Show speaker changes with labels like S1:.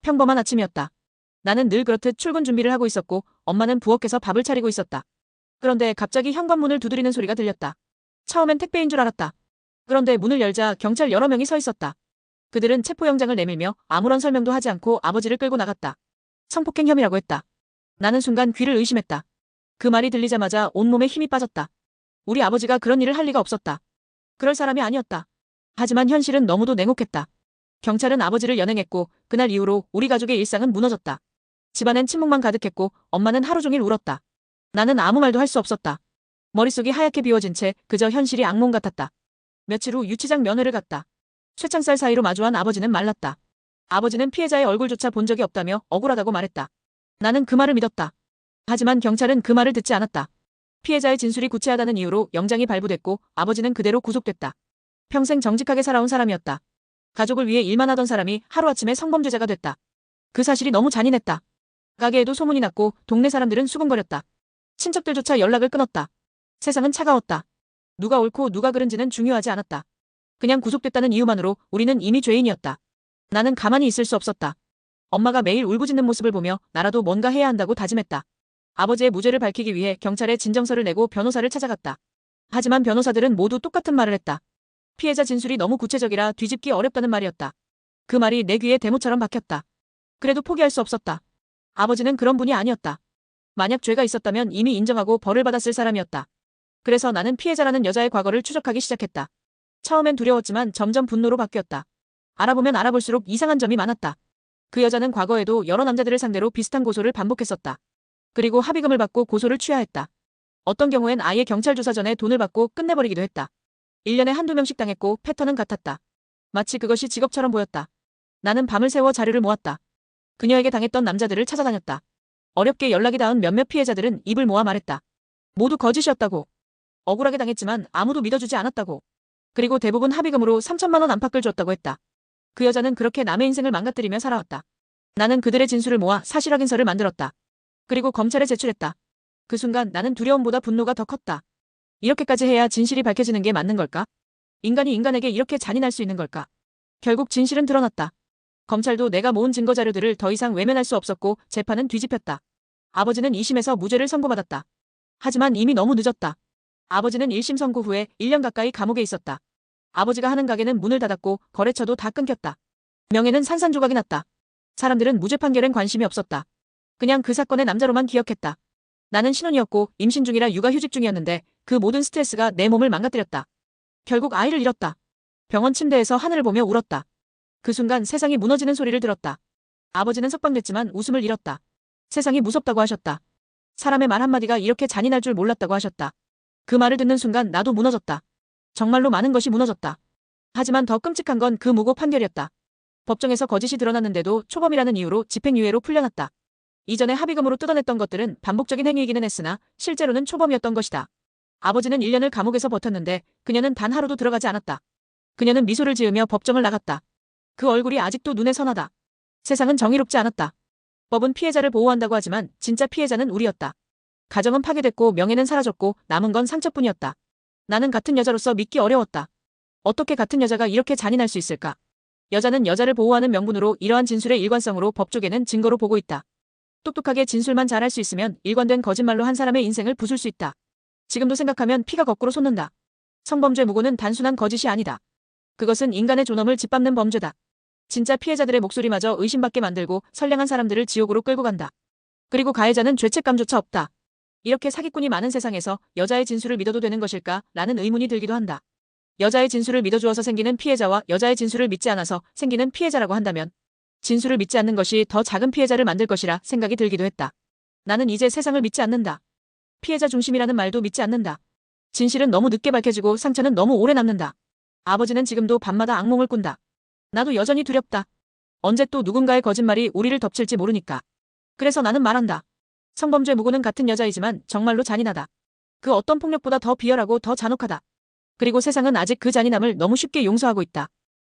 S1: 평범한 아침이었다. 나는 늘 그렇듯 출근 준비를 하고 있었고 엄마는 부엌에서 밥을 차리고 있었다. 그런데 갑자기 현관문을 두드리는 소리가 들렸다. 처음엔 택배인 줄 알았다. 그런데 문을 열자 경찰 여러 명이 서 있었다. 그들은 체포영장을 내밀며 아무런 설명도 하지 않고 아버지를 끌고 나갔다. 성폭행 혐의라고 했다. 나는 순간 귀를 의심했다. 그 말이 들리자마자 온몸에 힘이 빠졌다. 우리 아버지가 그런 일을 할 리가 없었다. 그럴 사람이 아니었다. 하지만 현실은 너무도 냉혹했다. 경찰은 아버지를 연행했고 그날 이후로 우리 가족의 일상은 무너졌다. 집안엔 침묵만 가득했고 엄마는 하루 종일 울었다. 나는 아무 말도 할 수 없었다. 머릿속이 하얗게 비워진 채 그저 현실이 악몽 같았다. 며칠 후 유치장 면회를 갔다. 쇠창살 사이로 마주한 아버지는 말랐다. 아버지는 피해자의 얼굴조차 본 적이 없다며 억울하다고 말했다. 나는 그 말을 믿었다. 하지만 경찰은 그 말을 듣지 않았다. 피해자의 진술이 구체하다는 이유로 영장이 발부됐고 아버지는 그대로 구속됐다. 평생 정직하게 살아온 사람이었다. 가족을 위해 일만 하던 사람이 하루아침에 성범죄자가 됐다. 그 사실이 너무 잔인했다. 가게에도 소문이 났고 동네 사람들은 수군거렸다. 친척들조차 연락을 끊었다. 세상은 차가웠다. 누가 옳고 누가 그른지는 중요하지 않았다. 그냥 구속됐다는 이유만으로 우리는 이미 죄인이었다. 나는 가만히 있을 수 없었다. 엄마가 매일 울부짖는 모습을 보며 나라도 뭔가 해야 한다고 다짐했다. 아버지의 무죄를 밝히기 위해 경찰에 진정서를 내고 변호사를 찾아갔다. 하지만 변호사들은 모두 똑같은 말을 했다. 피해자 진술이 너무 구체적이라 뒤집기 어렵다는 말이었다. 그 말이 내 귀에 대모처럼 박혔다. 그래도 포기할 수 없었다. 아버지는 그런 분이 아니었다. 만약 죄가 있었다면 이미 인정하고 벌을 받았을 사람이었다. 그래서 나는 피해자라는 여자의 과거를 추적하기 시작했다. 처음엔 두려웠지만 점점 분노로 바뀌었다. 알아보면 알아볼수록 이상한 점이 많았다. 그 여자는 과거에도 여러 남자들을 상대로 비슷한 고소를 반복했었다. 그리고 합의금을 받고 고소를 취하했다. 어떤 경우엔 아예 경찰 조사 전에 돈을 받고 끝내버리기도 했다. 1년에 한두 명씩 당했고 패턴은 같았다. 마치 그것이 직업처럼 보였다. 나는 밤을 새워 자료를 모았다. 그녀에게 당했던 남자들을 찾아다녔다. 어렵게 연락이 닿은 몇몇 피해자들은 입을 모아 말했다. 모두 거짓이었다고. 억울하게 당했지만 아무도 믿어주지 않았다고. 그리고 대부분 합의금으로 3천만 원 안팎을 줬다고 했다. 그 여자는 그렇게 남의 인생을 망가뜨리며 살아왔다. 나는 그들의 진술을 모아 사실 확인서를 만들었다. 그리고 검찰에 제출했다. 그 순간 나는 두려움보다 분노가 더 컸다. 이렇게까지 해야 진실이 밝혀지는 게 맞는 걸까? 인간이 인간에게 이렇게 잔인할 수 있는 걸까? 결국 진실은 드러났다. 검찰도 내가 모은 증거 자료들을 더 이상 외면할 수 없었고 재판은 뒤집혔다. 아버지는 2심에서 무죄를 선고받았다. 하지만 이미 너무 늦었다. 아버지는 1심 선고 후에 1년 가까이 감옥에 있었다. 아버지가 하는 가게는 문을 닫았고 거래처도 다 끊겼다. 명예는 산산조각이 났다. 사람들은 무죄 판결엔 관심이 없었다. 그냥 그 사건의 남자로만 기억했다. 나는 신혼이었고 임신 중이라 육아휴직 중이었는데 그 모든 스트레스가 내 몸을 망가뜨렸다. 결국 아이를 잃었다. 병원 침대에서 하늘을 보며 울었다. 그 순간 세상이 무너지는 소리를 들었다. 아버지는 석방됐지만 웃음을 잃었다. 세상이 무섭다고 하셨다. 사람의 말 한마디가 이렇게 잔인할 줄 몰랐다고 하셨다. 그 말을 듣는 순간 나도 무너졌다. 정말로 많은 것이 무너졌다. 하지만 더 끔찍한 건 그 무고 판결이었다. 법정에서 거짓이 드러났는데도 초범이라는 이유로 집행유예로 풀려났다. 이전에 합의금으로 뜯어냈던 것들은 반복적인 행위이기는 했으나 실제로는 초범이었던 것이다. 아버지는 1년을 감옥에서 버텼는데 그녀는 단 하루도 들어가지 않았다. 그녀는 미소를 지으며 법정을 나갔다. 그 얼굴이 아직도 눈에 선하다. 세상은 정의롭지 않았다. 법은 피해자를 보호한다고 하지만 진짜 피해자는 우리였다. 가정은 파괴됐고 명예는 사라졌고 남은 건 상처뿐이었다. 나는 같은 여자로서 믿기 어려웠다. 어떻게 같은 여자가 이렇게 잔인할 수 있을까? 여자는 여자를 보호하는 명분으로 이러한 진술의 일관성으로 법 쪽에는 증거로 보고 있다. 똑똑하게 진술만 잘할 수 있으면 일관된 거짓말로 한 사람의 인생을 부술 수 있다. 지금도 생각하면 피가 거꾸로 솟는다. 성범죄 무고는 단순한 거짓이 아니다. 그것은 인간의 존엄을 짓밟는 범죄다. 진짜 피해자들의 목소리마저 의심받게 만들고 선량한 사람들을 지옥으로 끌고 간다. 그리고 가해자는 죄책감조차 없다. 이렇게 사기꾼이 많은 세상에서 여자의 진술을 믿어도 되는 것일까? 라는 의문이 들기도 한다. 여자의 진술을 믿어주어서 생기는 피해자와 여자의 진술을 믿지 않아서 생기는 피해자라고 한다면 진술을 믿지 않는 것이 더 작은 피해자를 만들 것이라 생각이 들기도 했다. 나는 이제 세상을 믿지 않는다. 피해자 중심이라는 말도 믿지 않는다. 진실은 너무 늦게 밝혀지고 상처는 너무 오래 남는다. 아버지는 지금도 밤마다 악몽을 꾼다. 나도 여전히 두렵다. 언제 또 누군가의 거짓말이 우리를 덮칠지 모르니까. 그래서 나는 말한다. 성범죄 무고는 같은 여자이지만 정말로 잔인하다. 그 어떤 폭력보다 더 비열하고 더 잔혹하다. 그리고 세상은 아직 그 잔인함을 너무 쉽게 용서하고 있다.